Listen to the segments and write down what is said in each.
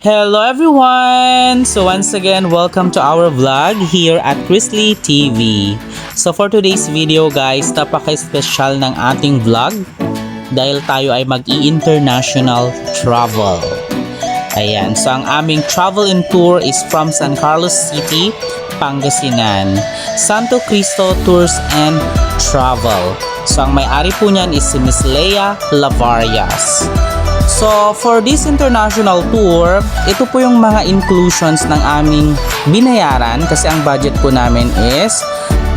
Hello everyone! So once again, welcome to our vlog here at Chrisley TV. So for today's video guys, napaka-special ng ating vlog dahil tayo ay mag-i-international travel. Ayan, so ang aming travel and tour is from San Carlos City, Pangasinan, Santo Cristo Tours and Travel. So ang may-ari po niyan is si Miss Leia Lavarias. So, for this international tour, ito po yung mga inclusions ng aming binayaran kasi ang budget po namin is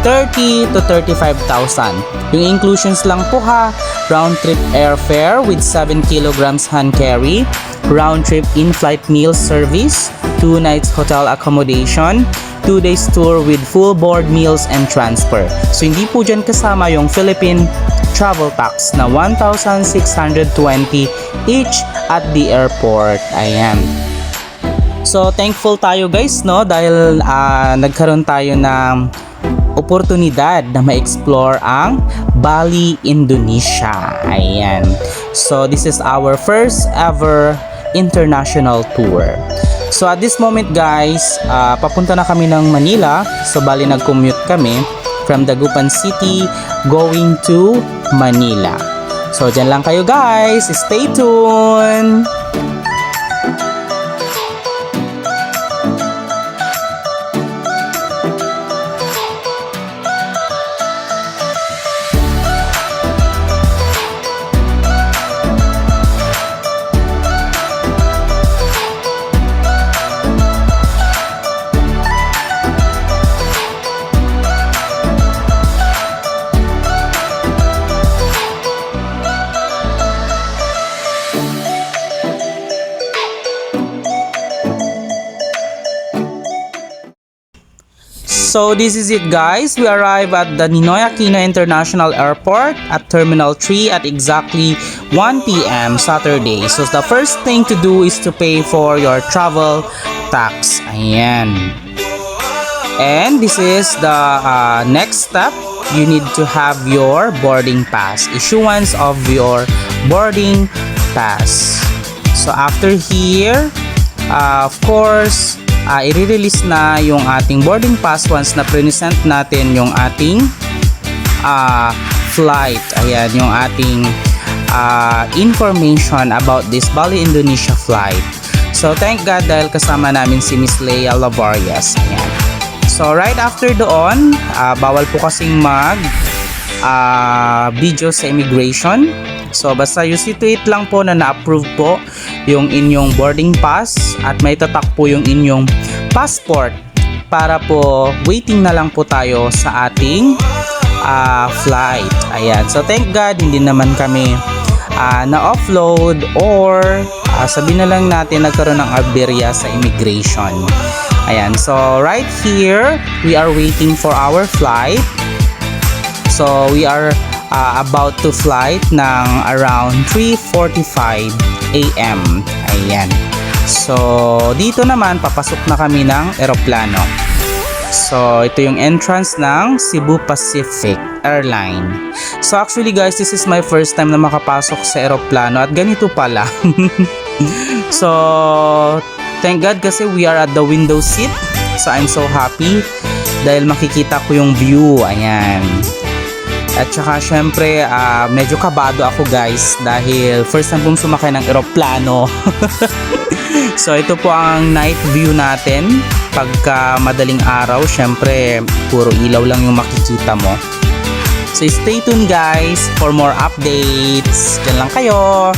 30 to 35,000. Yung inclusions lang po ha, round trip airfare with 7 kilograms hand carry, round trip in-flight meal service, 2 nights hotel accommodation, 2 days tour with full board meals and transfer. So, hindi po dyan kasama yung Philippine travel tax na 1,620 each at the airport. Ayan. So, thankful tayo guys, no? Dahil nagkaroon tayo ng oportunidad na ma-explore ang Bali, Indonesia. Ayan. So, this is our first ever international tour. So, at this moment guys, papunta na kami ng Manila. So, bali nag-commute kami from Dagupan City going to Manila. So, dyan lang kayo guys. Stay tuned! So this is it guys, we arrive at the Ninoy Aquino International Airport at Terminal 3 at exactly 1 p.m. Saturday. So the first thing to do is to pay for your travel tax. Ayan. And this is the next step, you need to have your boarding pass, issuance of your boarding pass. So after here, of course, i-release na yung ating boarding pass once na present natin yung ating flight. Ayan, yung ating information about this Bali, Indonesia flight. So, thank God dahil kasama namin si Miss Leia Lavarias. Ayan. So, right after doon, bawal po kasing mag video sa immigration. So, basta you see to it lang po na na-approve po yung inyong boarding pass at may tatak po yung inyong passport para po waiting na lang po tayo sa ating flight. Ayan. So, thank God, hindi naman kami na-offload or sabihin na lang natin nagkaroon ng aberya sa immigration. Ayan. So, right here, we are waiting for our flight. So, we are about to flight ng around 3:45 a.m. Ayan. So, dito naman, papasok na kami ng eroplano. So, ito yung entrance ng Cebu Pacific Airline. So, actually guys, this is my first time na makapasok sa eroplano at ganito pala. So, thank God kasi we are at the window seat. So, I'm so happy dahil makikita ko yung view. Ayan. At saka syempre medyo kabado ako guys dahil first time pong sumakay ng eroplano. So ito po ang night view natin. Pagka madaling araw, syempre puro ilaw lang yung makikita mo. So stay tuned guys for more updates. Diyan lang kayo.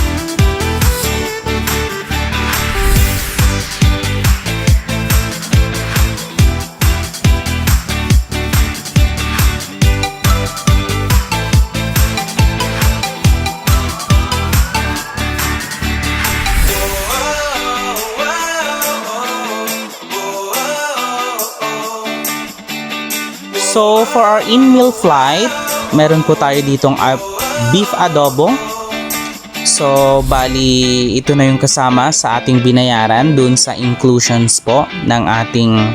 So, for our in-meal flight, meron po tayo ditong beef adobo. So, bali, ito na yung kasama sa ating binayaran dun sa inclusions po ng ating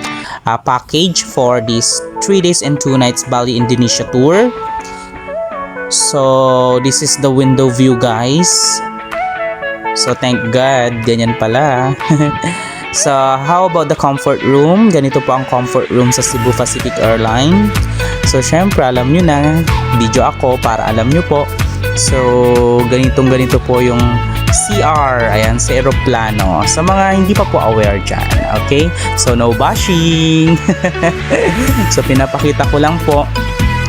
package for this 3 days and 2 nights Bali, Indonesia tour. So, this is the window view guys. So thank God, ganyan pala. So how about the comfort room? Ganito po ang comfort room sa Cebu Pacific Airlines. So syempre alam nyo na, video ako para alam nyo po. So ganito po yung CR, ayan, sa eroplano. Sa mga hindi pa po aware dyan, okay? So no bashing. So pinapakita ko lang po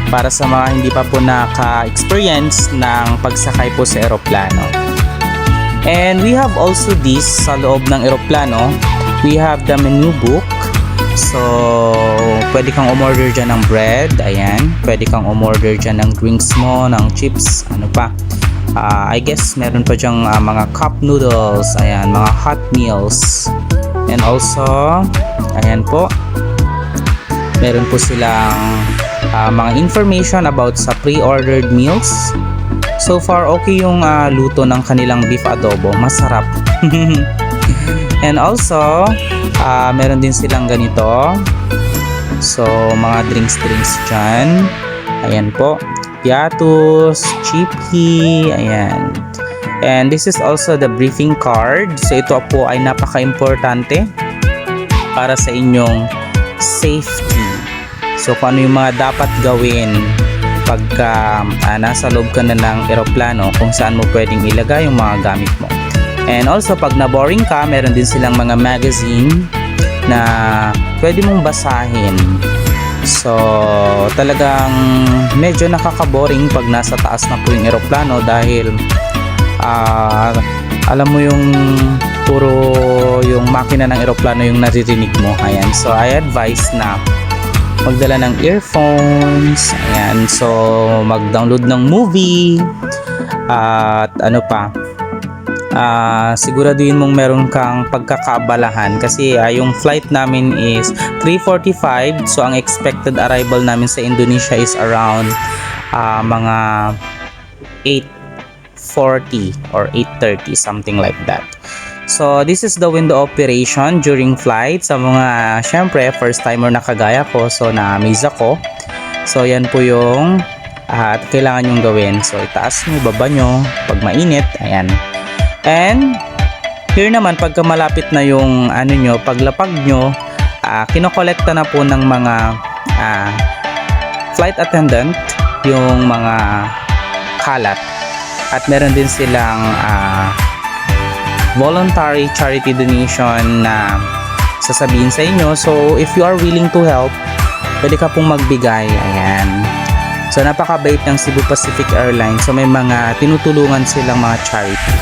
para sa mga hindi pa po naka-experience ng pagsakay po sa eroplano. And we have also this sa loob ng eroplano. We have the menu book. So, pwede kang umorder dyan ng bread. Ayan. Pwede kang umorder dyan ng drinks mo, ng chips. Ano pa? I guess meron pa dyang mga cup noodles. Ayan. Mga hot meals. And also, ayan po. Meron po silang mga information about sa pre-ordered meals. So far, okay yung luto ng kanilang beef adobo. Masarap. And also, meron din silang ganito. So, mga drinks dyan. Ayan po. Piatos, chippy, ayan. And this is also the briefing card. So, ito po ay napaka-importante para sa inyong safety. So, kung ano yung mga dapat gawin pagka nasa loob ka na ng eroplano, kung saan mo pwedeng ilagay yung mga gamit mo. And also, pag na-boring ka, meron din silang mga magazine na pwede mong basahin. So, talagang medyo nakaka-boring pag nasa taas na po yung eroplano dahil alam mo yung puro yung makina ng eroplano yung naririnig mo. Ayan. So, I advise na magdala ng earphones, ayan, so mag-download ng movie, at ano pa, siguraduhin mong meron kang pagkakaabalahan kasi yung flight namin is 3:45, so ang expected arrival namin sa Indonesia is around mga 8:40 or 8:30, something like that. So, this is the window operation during flight. Sa mga, syempre, first timer na kagaya ko. So, na-amaze ako. So, yan po yung kailangan nyong gawin. So, itaas nyo, baba nyo. Pag mainit, ayan. And, here naman, pagka malapit na yung, paglapag nyo, kinokolekta na po ng mga flight attendant yung mga kalat. At meron din silang voluntary charity donation na sasabihin sa inyo. So, if you are willing to help, pwede ka pong magbigay. Ayan. So, napakabait ng Cebu Pacific Airlines. So, may mga tinutulungan silang mga charity.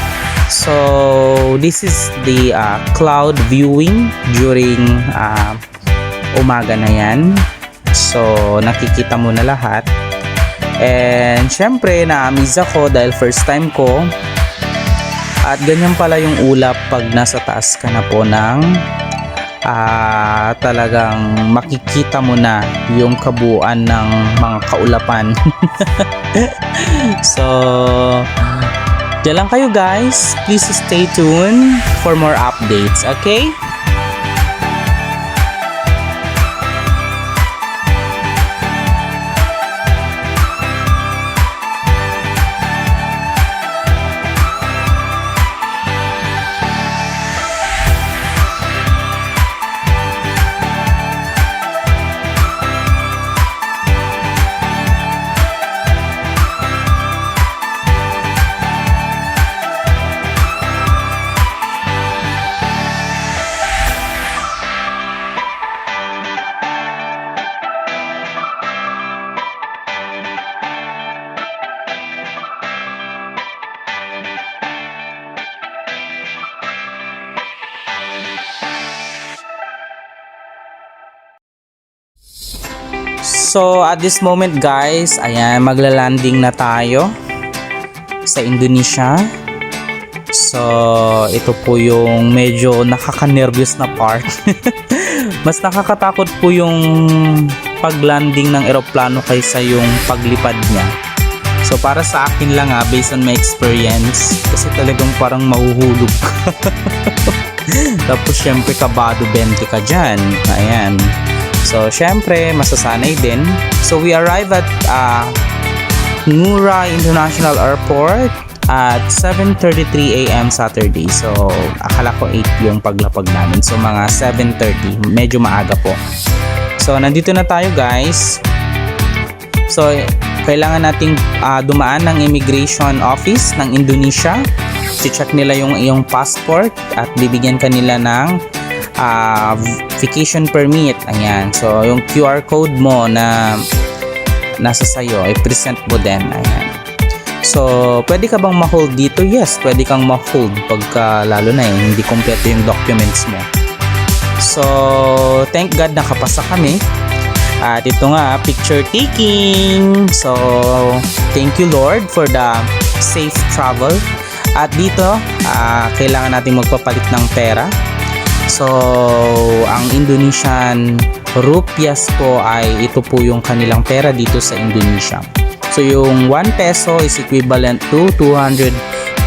So, this is the cloud viewing during umaga na yan. So, nakikita mo na lahat. And, syempre, na-amaze ako dahil first time ko. At ganyan pala yung ulap pag nasa taas ka na po ng talagang makikita mo na yung kabuuan ng mga kaulapan. So, diyan lang kayo guys. Please stay tuned for more updates, okay? So, at this moment guys, ayan, magla-landing na tayo sa Indonesia. So, ito po yung medyo nakaka-nervous na part. Mas nakakatakot po yung pag-landing ng eroplano kaysa yung paglipad niya. So, para sa akin lang based on my experience, kasi talagang parang mahuhulog ka. Tapos, syempre, kabado 20 ka dyan. Ayan. So, syempre, masasanay din. So, we arrive at Ngurah International Airport. at 7:33 a.m. Saturday. So, akala ko 8 yung paglapag namin. So, mga 7:30. Medyo maaga po. So, nandito na tayo guys. So, kailangan nating dumaan ng immigration office ng Indonesia. I-check nila yung iyong passport at bibigyan ka nila ng vacation permit. Ayan. So, yung QR code mo na nasa sayo, i-present mo din. Ayan. So, pwede ka bang ma-hold dito? Yes, pwede kang ma-hold pagka lalo na hindi kompleto yung documents mo. So, thank God nakapasa kami. At ito nga, picture taking. So, thank you Lord for the safe travel. At dito, kailangan natin magpapalit ng pera. So, ang Indonesian rupiahs po ay ito po yung kanilang pera dito sa Indonesia. So, yung 1 peso is equivalent to 200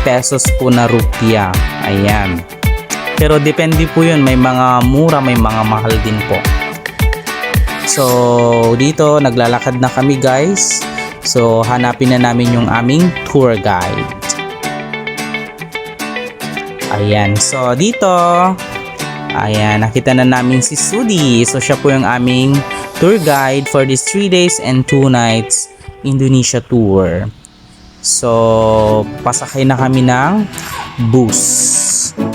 pesos po na rupiah. Ayan. Pero depende po yun. May mga mura, may mga mahal din po. So, dito, naglalakad na kami guys. So, hanapin na namin yung aming tour guide. Ayan. So, dito, ayan, nakita na namin si Sudi. So, siya po yung aming tour guide for this 3 days and 2 nights Indonesia tour. So, pasakay na kami ng bus.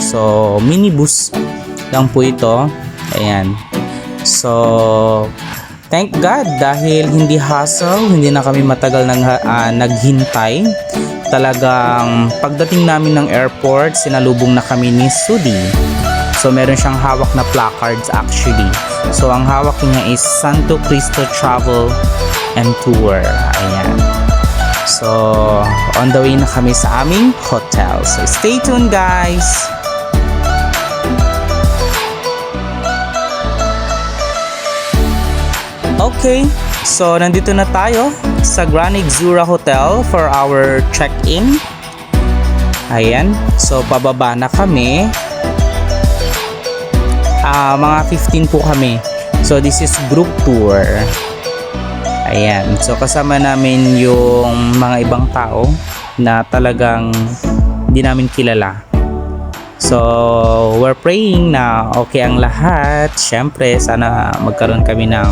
So, minibus lang po ito. Ayan. So, thank God dahil hindi hassle, hindi na kami matagal naghintay. Talagang pagdating namin ng airport, sinalubong na kami ni Sudi. So, meron siyang hawak na placards actually. So, ang hawak niya is Santo Cristo Travel and Tour. Ayan. So, on the way na kami sa aming hotel. So, stay tuned guys! Okay, so nandito na tayo sa Grand Exura Hotel for our check-in. Ayan, so pababa na kami. Mga 15 po kami. So, this is group tour. Ayan. So, kasama namin yung mga ibang tao na talagang hindi namin kilala. So, we're praying na okay ang lahat. Siyempre, sana magkaroon kami ng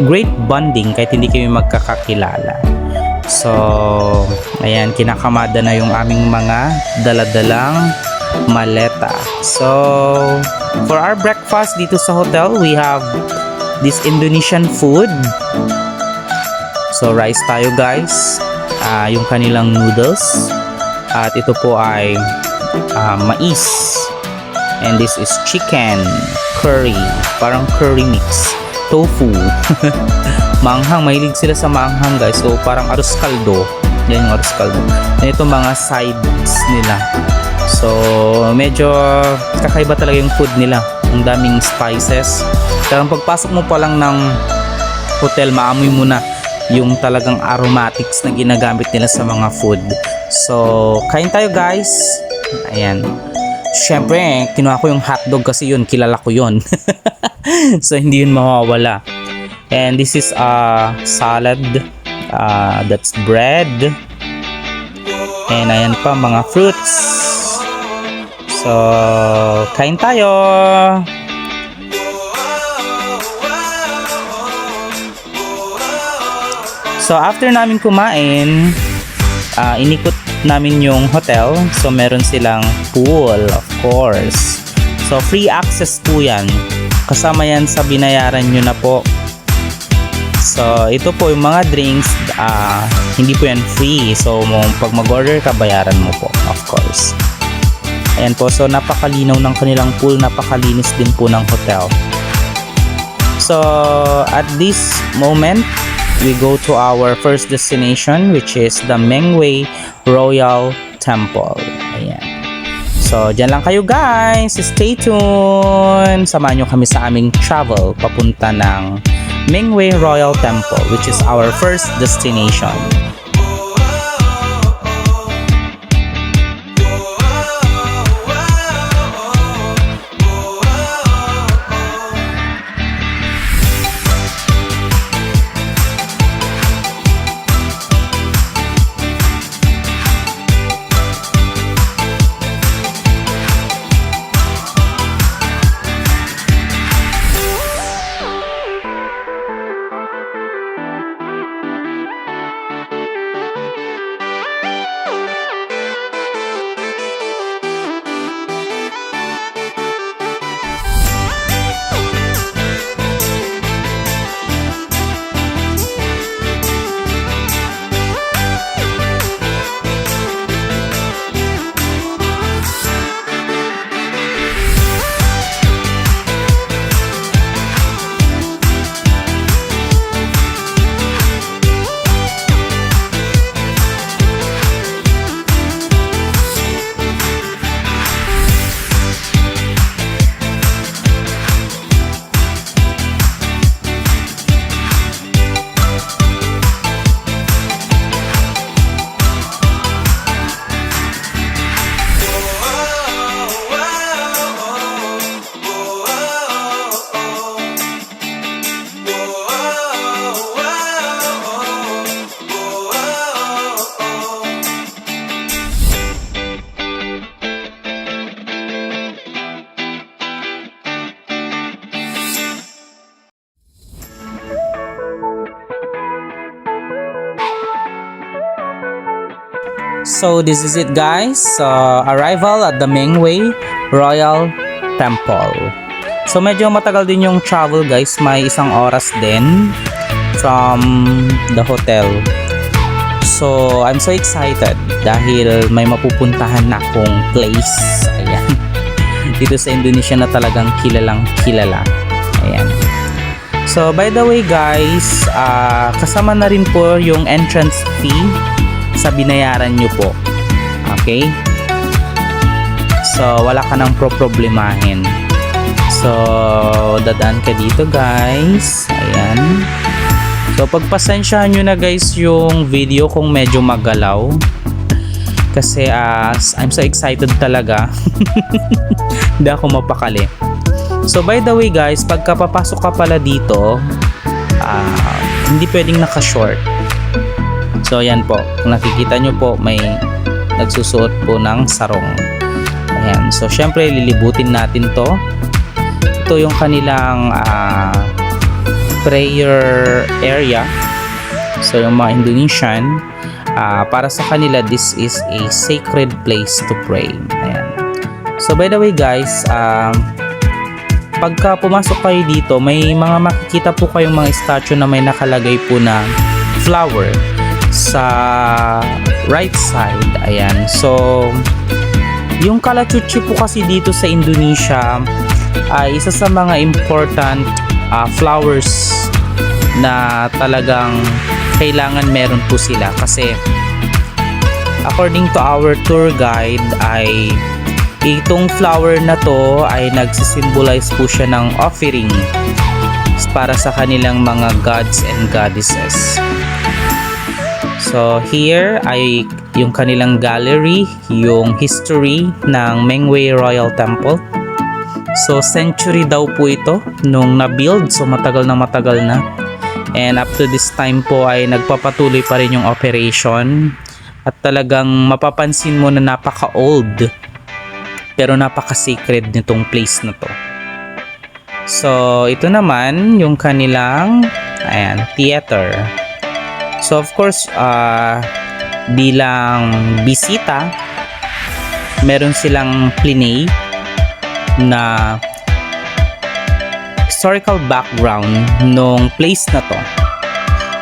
great bonding kahit hindi kami magkakakilala. So, ayan. Kinakamada na yung aming mga daladalang maleta. So, for our breakfast dito sa hotel, we have this Indonesian food. So, rice tayo guys. Yung kanilang noodles. At ito po ay mais. And this is chicken curry. Parang curry mix. Tofu. Manghang. Mahilig sila sa manghang guys. So, parang arroz caldo. Yan yung arroz caldo. And ito mga sides nila. So, medyo kakaiba talaga yung food nila. Ang daming spices. Pero pagpasok mo pa lang ng hotel, maamoy mo na yung talagang aromatics na ginagamit nila sa mga food. So, kain tayo guys. Ayan. Siyempre, kinuha ko yung hotdog kasi yun, kilala ko yun. So, hindi yun mawawala. And this is salad. That's bread. And ayan pa, mga fruits. So, kain tayo. So, after namin kumain, inikot namin yung hotel. So, meron silang pool, of course. So, free access po yan. Kasama yan sa binayaran nyo na po. So, ito po yung mga drinks, hindi po yan free. So, pag mag-order ka, bayaran mo po, of course. Ayan po, so napakalinaw ng kanilang pool, napakalinis din po ng hotel. So, at this moment, we go to our first destination, which is the Mengwei Royal Temple. Ayan. So, dyan lang kayo guys. Stay tuned. Samahan nyo kami sa aming travel papunta ng Mengwei Royal Temple, which is our first destination. So this is it guys. Arrival at the Mengwei Royal Temple. So medyo matagal din yung travel guys. May 1 oras din from the hotel. So I'm so excited dahil may mapupuntahan na akong place. Ayan. Dito sa Indonesia na talagang kilalang kilala. Ayan. So by the way guys, kasama na rin po yung entrance fee sa binayaran nyo po. Okay? So wala ka nang problemahin. So dadaan ka dito guys. Ayan. So pagpasensyahan nyo na guys yung video kung medyo magalaw. Kasi I'm so excited talaga. Hindi ako mapakali. So by the way guys, pagka papasok ka pala dito, hindi pwedeng naka-short. So ayan po, kung nakikita nyo po, may nagsusuot po ng sarong. Ayan, so syempre lilibutin natin to. Ito yung kanilang prayer area. So yung mga Indonesian, para sa kanila this is a sacred place to pray. Ayan. So by the way guys, pagka pumasok kayo dito, may mga makikita po kayong mga statue na may nakalagay po na flower sa right side. Ayan. So yung kalachuchi po kasi dito sa Indonesia ay isa sa mga important flowers na talagang kailangan meron po sila kasi according to our tour guide ay itong flower na to ay nagsisimbolize po siya ng offering para sa kanilang mga gods and goddesses. So here ay yung kanilang gallery, yung history ng Mengwei Royal Temple. So century daw po ito nung na-build, so matagal na. And up to this time po ay nagpapatuloy pa rin yung operation at talagang mapapansin mo na napaka-old pero napaka-sacred nitong place na to. So ito naman yung kanilang theater. So of course bilang bisita meron silang plinay na historical background nung place na to.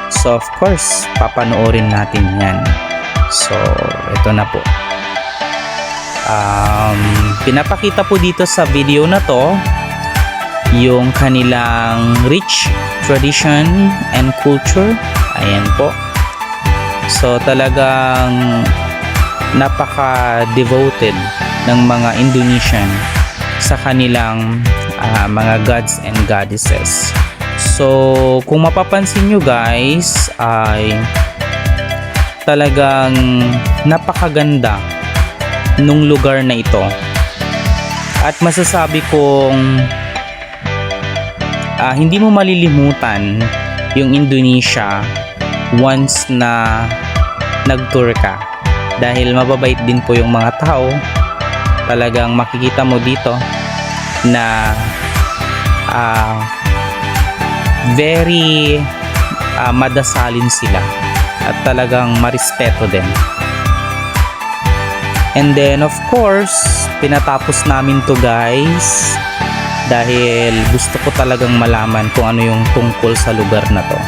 So of course papanoorin natin yan. So ito na po, pinapakita po dito sa video na to yung kanilang rich tradition and culture. Ayan po. So talagang napaka-devoted ng mga Indonesian sa kanilang mga gods and goddesses. So kung mapapansin nyo guys ay talagang napakaganda nung lugar na ito at masasabi kong hindi mo malilimutan yung Indonesia once na nag-tour ka dahil mababait din po yung mga tao. Talagang makikita mo dito na very madasalin sila at talagang marespeto din. And then of course pinatapos namin to guys dahil gusto ko talagang malaman kung ano yung tungkol sa lugar na to.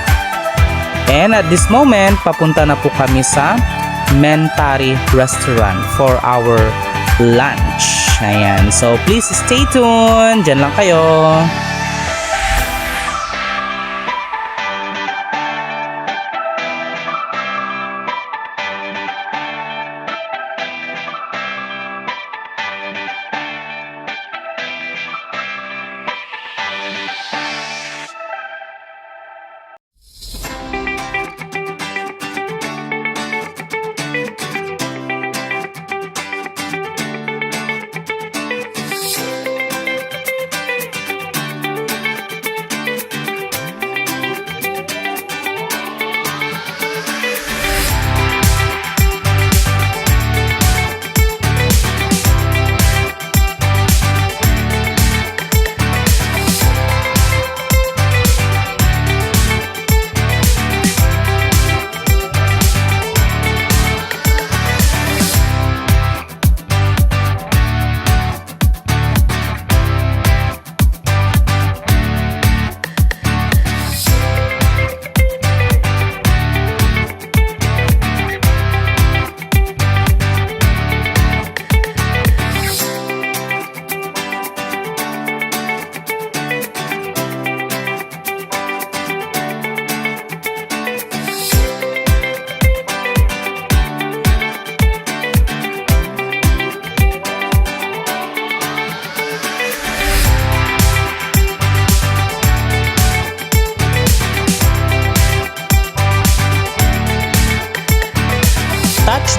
And at this moment papunta na po kami sa Mentari Restaurant for our lunch. Ayan. So please stay tuned. Diyan lang kayo.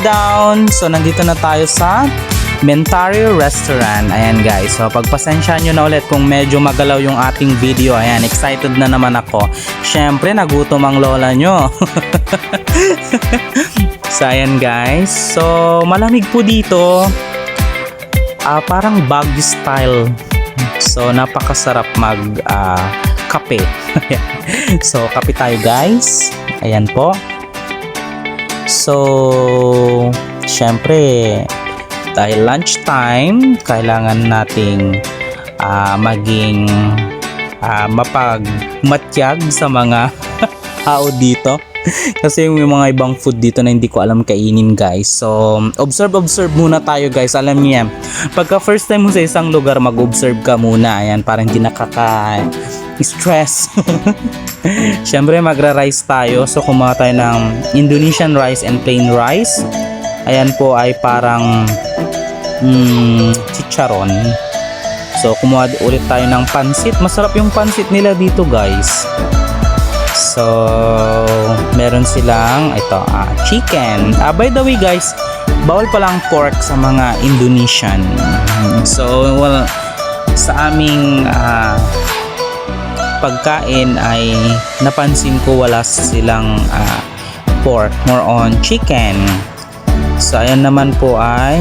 down. So nandito na tayo sa Mentario Restaurant. Ayan guys, so pagpasensya nyo na ulit kung medyo magalaw yung ating video. Ayan, excited na naman ako. Syempre, nagutom ang lola nyo. So ayan guys, so malamig po dito. Parang Baguio style. So napakasarap mag kape. So kape tayo guys. Ayan po. So syempre, dahil lunchtime, kailangan nating maging mapagmatyag sa mga tao dito. Kasi yung mga ibang food dito na hindi ko alam kainin guys. So, observe muna tayo guys. Alam niya, pagka first time mo sa isang lugar, mag-observe ka muna. Ayan, parang hindi nakaka-stress. Siyempre, magra-rice tayo. So, kumuha tayo ng Indonesian rice and plain rice. Ayan po ay parang chicharon. So kumuha ulit tayo ng pansit. Masarap yung pansit nila dito guys. So meron silang ito chicken. By the way guys, bawal palang pork sa mga Indonesian. So sa aming pagkain ay napansin ko wala silang pork, more on chicken. So ayan naman po ay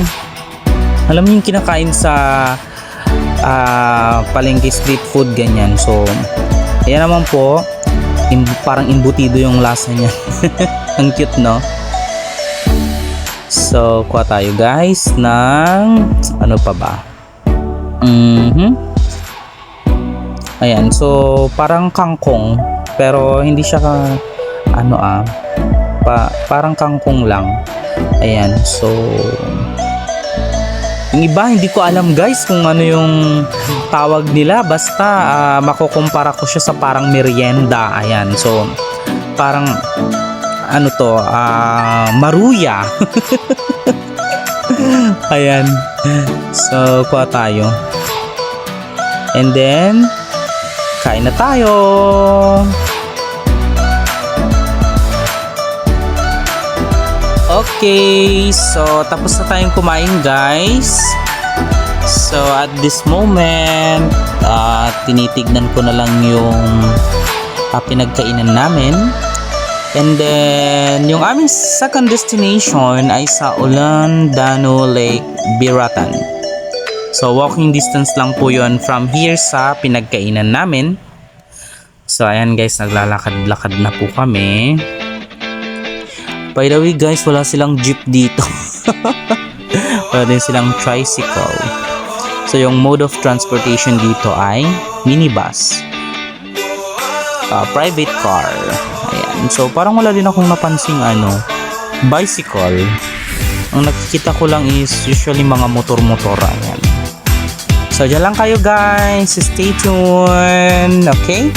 alam niyo yung kinakain sa palengke street food ganyan. So ayan naman po, parang imbutido yung lasa niya. Ang cute no. So kuha tayo guys ng ano pa ba. Ayan, so parang kangkong pero hindi siya parang kangkong lang. Ayan, so yung iba hindi ko alam guys kung ano yung tawag nila, basta makukumpara ko siya sa parang merienda. Ayan, so parang ano to, maruya. Ayan, so kuha tayo and then kain na tayo. Okay, so tapos na tayong kumain guys. So at this moment, tinitignan ko na lang yung pinagkainan namin. And then, yung aming second destination ay sa Olandano Lake, Biratan. So walking distance lang po yun from here sa pinagkainan namin. So ayan guys, naglalakad-lakad na po kami. By the way guys, wala silang jeep dito. Wala din silang tricycle. So yung mode of transportation dito ay minibus, private car. Ayan. So parang wala din akong napansing bicycle. Ang nakikita ko lang is usually mga motor-motor. Ayan. So dyan lang kayo guys. Stay tuned. Okay?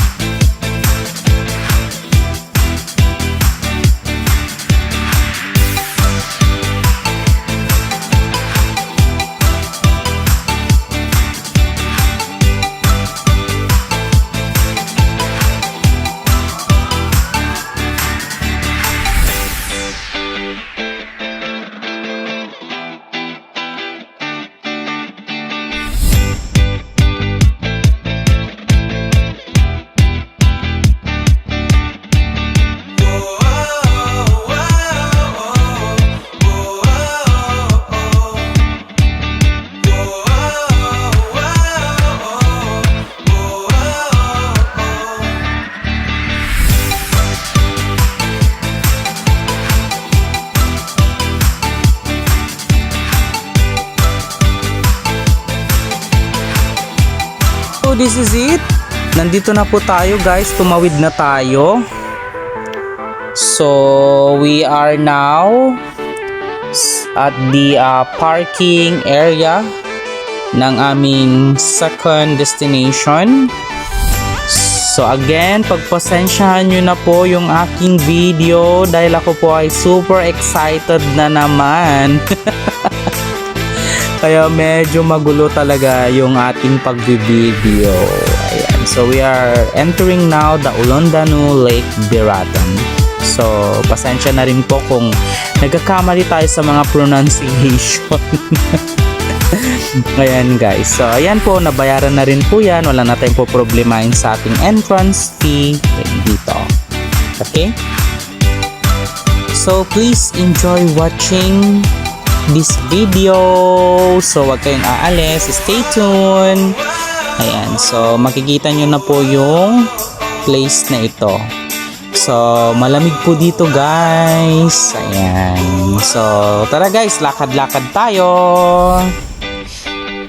So this is it. Nandito na po tayo guys. Tumawid na tayo. So we are now at the parking area ng aming second destination. So again, pagpasensyahan nyo na po yung aking video dahil ako po ay super excited na naman. Kaya medyo magulo talaga yung ating pag-video. Ayan. So we are entering now the Olandano Lake, Biratan. So, pasensya na rin po kung nagkakamali tayo sa mga pronunciation. Ayan guys. So, ayan po, nabayaran na rin po yan. Wala na tayong po problemahin sa ating entrance fee dito. Okay? So, please enjoy watching this video. So, wag kayong aalis. Stay tuned. Ayan. So, makikita nyo na po yung place na ito. So, malamig po dito guys. Ayan. So, tara guys, lakad-lakad tayo.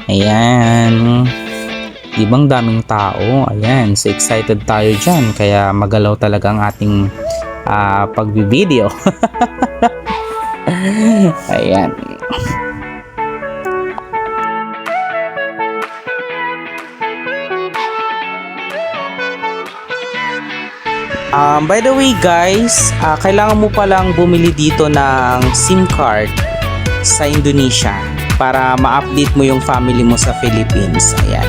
Ayan. Ibang daming tao. Ayan. So, excited tayo dyan. Kaya magalaw talaga ang ating pagbibideo. Ayan. By the way guys, kailangan mo palang bumili dito ng SIM card sa Indonesia para ma-update mo yung family mo sa Philippines. Ayan.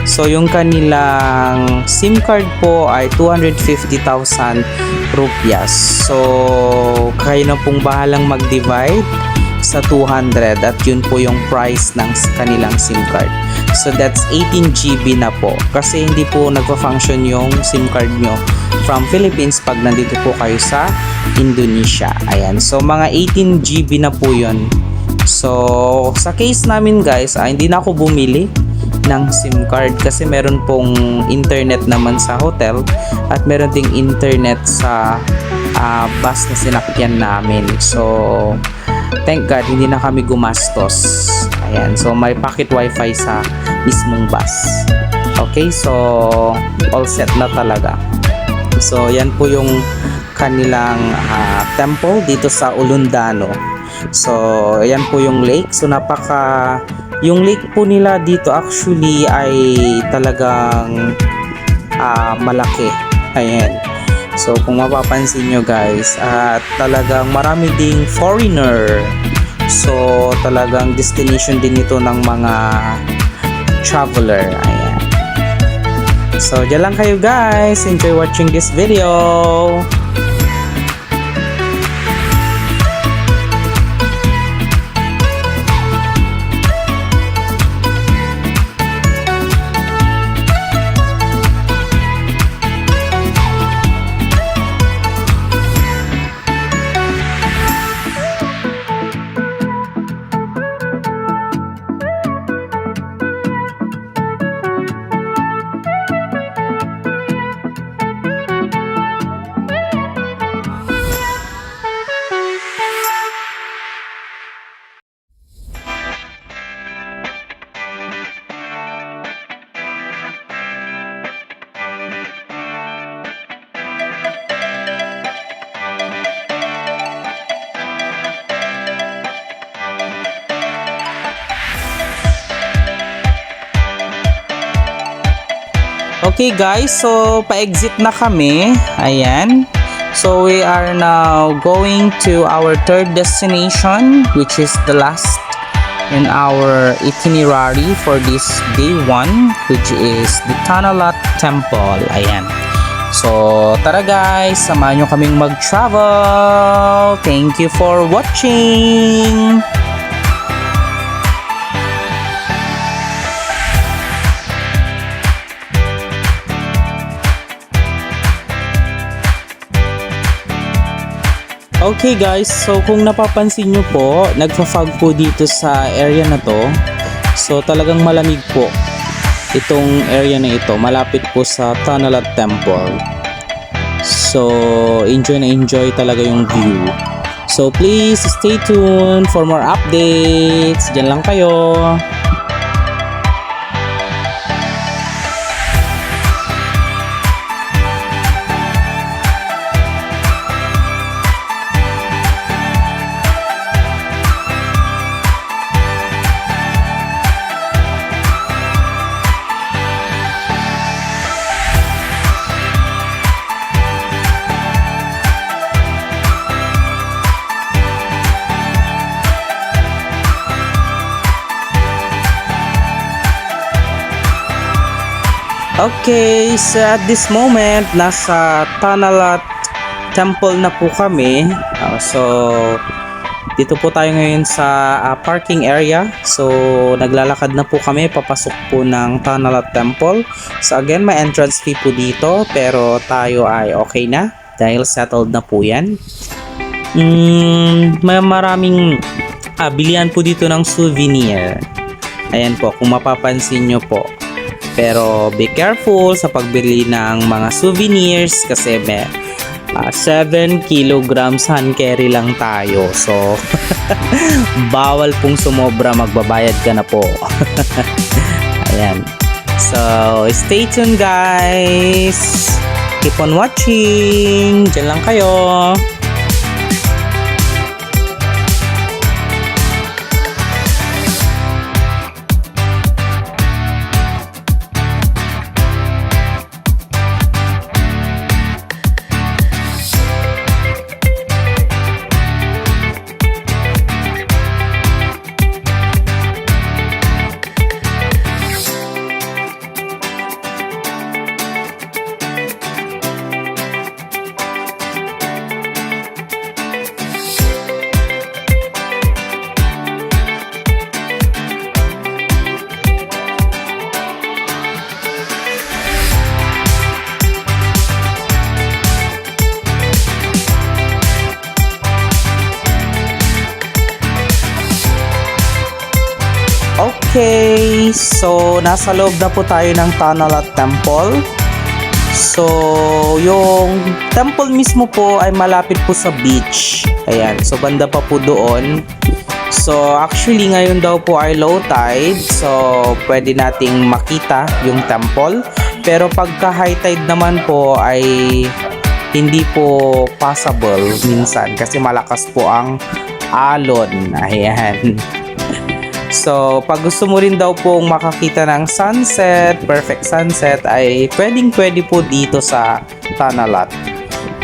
So yung kanilang SIM card po ay 250,000 rupias. So kayo na pong bahalang mag-divide sa 200 at yun po yung price ng kanilang SIM card. So that's 18 GB na po kasi hindi po nagpa-function yung SIM card nyo from Philippines pag nandito po kayo sa Indonesia. Ayan. So mga 18 GB na po yun. So sa case namin guys, hindi na ako bumili ng SIM card kasi meron pong internet naman sa hotel at meron ding internet sa bus na sinakyan namin. So thank God hindi na kami gumastos. Ayan. So may pocket wifi sa mismong bus. Okay, so all set na talaga. So yan po yung kanilang temple dito sa Ulundano. So yan po yung lake. So yung lake po nila dito actually ay talagang malaki. Ayan. So kung mapapansin nyo guys, talagang marami ding foreigner. So talagang destination din ito ng mga traveler. Ayan. So dyan lang kayo guys. Enjoy watching this video. Okay guys, so pa-exit na kami. Ayan. So we are now going to our third destination, which is the last in our itinerary for this day 1, which is the Tanalat Temple. Ayan. So tara guys, samahan nyo kaming mag-travel. Thank you for watching. Okay guys, so kung napapansin nyo po, nagpa-fog po dito sa area na to. So talagang malamig po itong area na ito, malapit po sa Tanalat Temple. So enjoy na enjoy talaga yung view. So please stay tuned for more updates. Diyan lang kayo. Okay, so at this moment, nasa Tanalat temple na po kami. So dito po tayo ngayon sa parking area. So naglalakad na po kami papasok po ng Tanalat Temple. So again, may entrance fee po dito, pero tayo ay okay na dahil settled na po yan. May maraming bilihan po dito ng souvenir. Ayan po, kung mapapansin nyo po. Pero be careful sa pagbili ng mga souvenirs kasi may 7 kilograms hand carry lang tayo. So, bawal pong sumobra, magbabayad ka na po. Ayan. So, stay tuned guys. Keep on watching. Diyan lang kayo. Okay, so nasa loob na po tayo ng Tanalat Temple. So, yung temple mismo po ay malapit po sa beach. Ayan, so banda pa po doon. So, actually ngayon daw po ay low tide. So, pwede nating makita yung temple. Pero pagka high tide naman po ay hindi po possible minsan kasi malakas po ang alon. Ayan. So, pag gusto mo rin daw pong makakita ng sunset, perfect sunset, ay pwede po dito sa Tanalat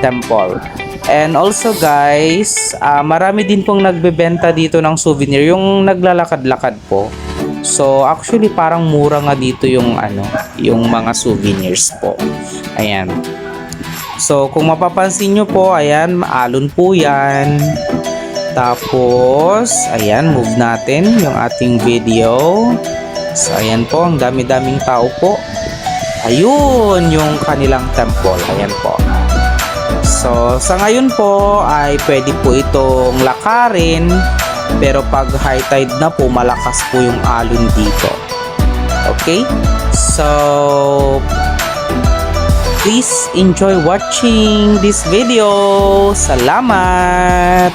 Temple. And also guys, marami din pong nagbebenta dito ng souvenir, yung naglalakad-lakad po. So, actually parang mura nga dito yung yung mga souvenirs po. Ayan. So, kung mapapansin nyo po, ayan, alon po yan. Tapos, ayan, move natin yung ating video. So, ayan po, ang dami-daming tao po. Ayun, yung kanilang temple. Ayan po. So, sa ngayon po, ay pwede po itong lakarin. Pero pag high tide na po, malakas po yung alon dito. Okay? So, please enjoy watching this video. Salamat!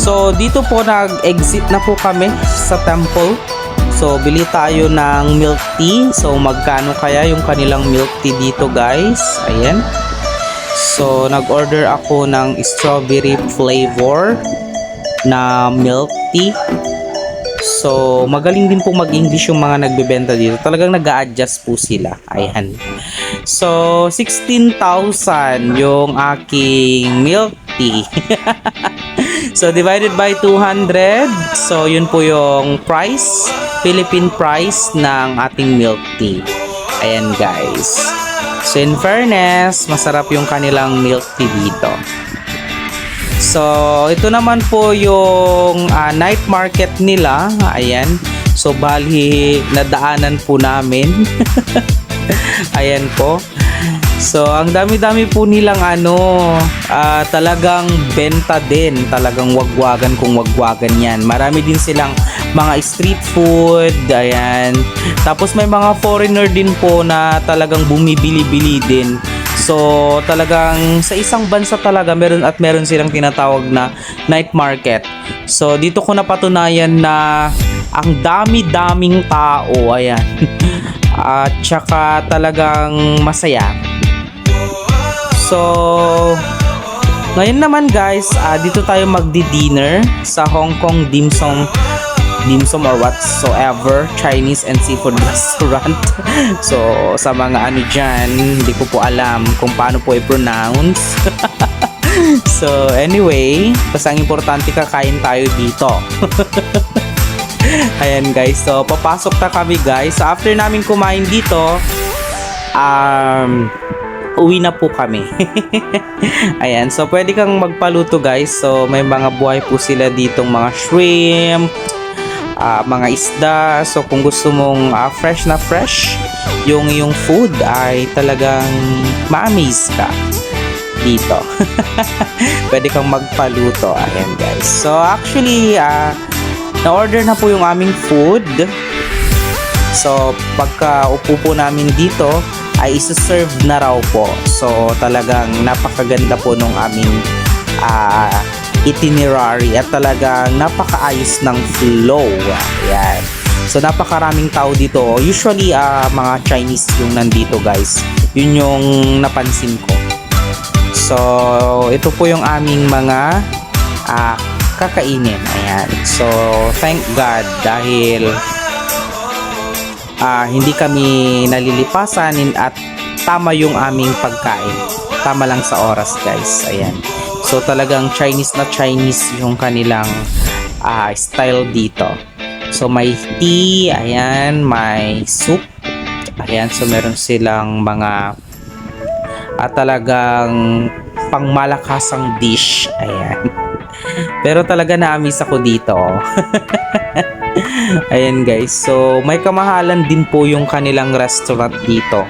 So, dito po nag-exit na po kami sa temple. So, bili tayo ng milk tea. So, magkano kaya yung kanilang milk tea dito, guys? Ayan. So, nag-order ako ng strawberry flavor na milk tea. So, magaling din po mag-English yung mga nagbebenta dito. Talagang nag-a-adjust po sila. Ayan. So, 16,000 yung aking milk tea. So, divided by 200. So, yun po yung price. Philippine price ng ating milk tea. Ayan, guys. So, in fairness, masarap yung kanilang milk tea dito. So, ito naman po yung night market nila. Ayan. So, bali, nadaanan po namin. Ayan po. So, ang dami-dami po nilang talagang benta din. Talagang wagwagan kung wagwagan yan. Marami din silang mga street food. Ayan. Tapos may mga foreigner din po na talagang bumibili-bili din. So, talagang sa isang bansa talaga meron silang tinatawag na night market. So, dito ko napatunayan na ang dami-daming tao. Ayan. At saka talagang masaya. So, ngayon naman guys, dito tayo magdi-dinner sa Hong Kong dim sum or whatsoever Chinese and seafood restaurant. So, sa mga dyan, hindi ko po alam kung paano po i-pronounce. So, anyway, basta ang importante kakain tayo dito. Ayan guys, so papasok na kami guys. So, after namin kumain dito, uwi na po kami. Ayan, so pwede kang magpaluto guys. So may mga buhay po sila ditong mga shrimp, mga isda. So kung gusto mong fresh na fresh yung food, ay talagang ma-amaze ka dito. Pwede kang magpaluto. Ayan guys, so actually na-order na po yung aming food. So pagka upo po namin dito ay isa-serve na raw po. So talagang napakaganda po nung aming itinerary at talagang napakaayos ng flow. Ayan. So napakaraming tao dito. Usually mga Chinese yung nandito guys. Yun yung napansin ko. So ito po yung aming mga kakainin. Ayan. So thank God dahil hindi kami nalilipasan at tama yung aming pagkain. Tama lang sa oras guys. Ayan. So talagang Chinese na Chinese yung kanilang style dito. So may tea, ayan, may soup. Ayan, so meron silang mga talagang pangmalakasang dish. Ayan. Pero talaga na-amaze ako dito. Ayan guys, so may kamahalan din po yung kanilang restaurant dito.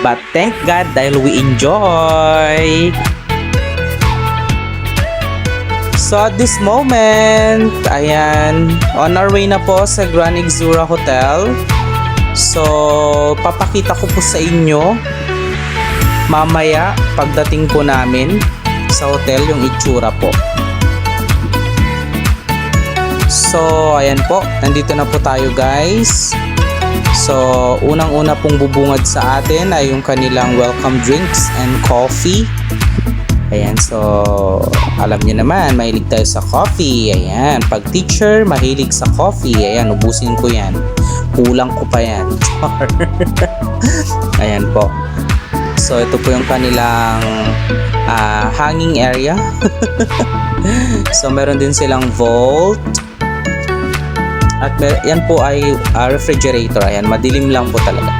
But thank God dahil we enjoy. So at this moment, ayan, on our way na po sa Grand Ixura Hotel. So papakita ko po sa inyo mamaya pagdating po namin sa hotel yung itsura po. So, ayan po. Nandito na po tayo guys. So, unang-una pong bubungad sa atin ay yung kanilang welcome drinks and coffee. Ayan, so alam niyo naman, mahilig tayo sa coffee. Ayan, pag teacher, mahilig sa coffee. Ayan, ubusin ko yan. Kulang ko pa yan. Ayan po. So, ito po yung kanilang hanging area. So, meron din silang vault. At yan po ay refrigerator. Ayan, madilim lang po talaga.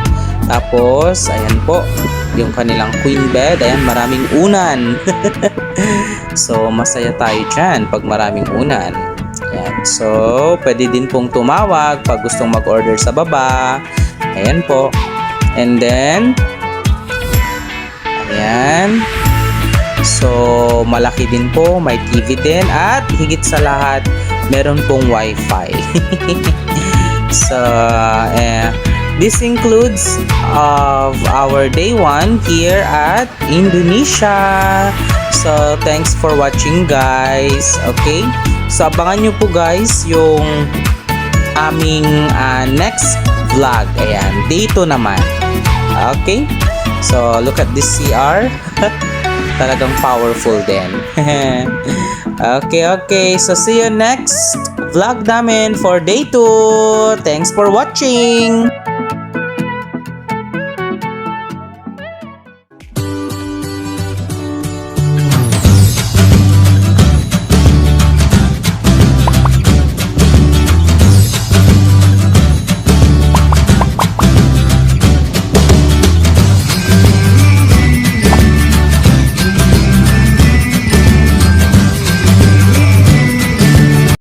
Tapos, ayan po, yung kanilang queen bed. Ayan, maraming unan. So, masaya tayo dyan pag maraming unan. Ayan, so, pwede din pong tumawag pag gustong mag-order sa baba. Ayan po. And then, ayan. So, malaki din po. May TV din. At higit sa lahat, meron pong wifi. So, this includes of our day 1 here at Indonesia. So, thanks for watching guys. Okay? So, abangan nyo po guys yung aming next vlog. Ayan, day 2 naman. Okay? So, look at this CR. Talagang powerful din. Okay. So, see you next vlog namin for day 2. Thanks for watching!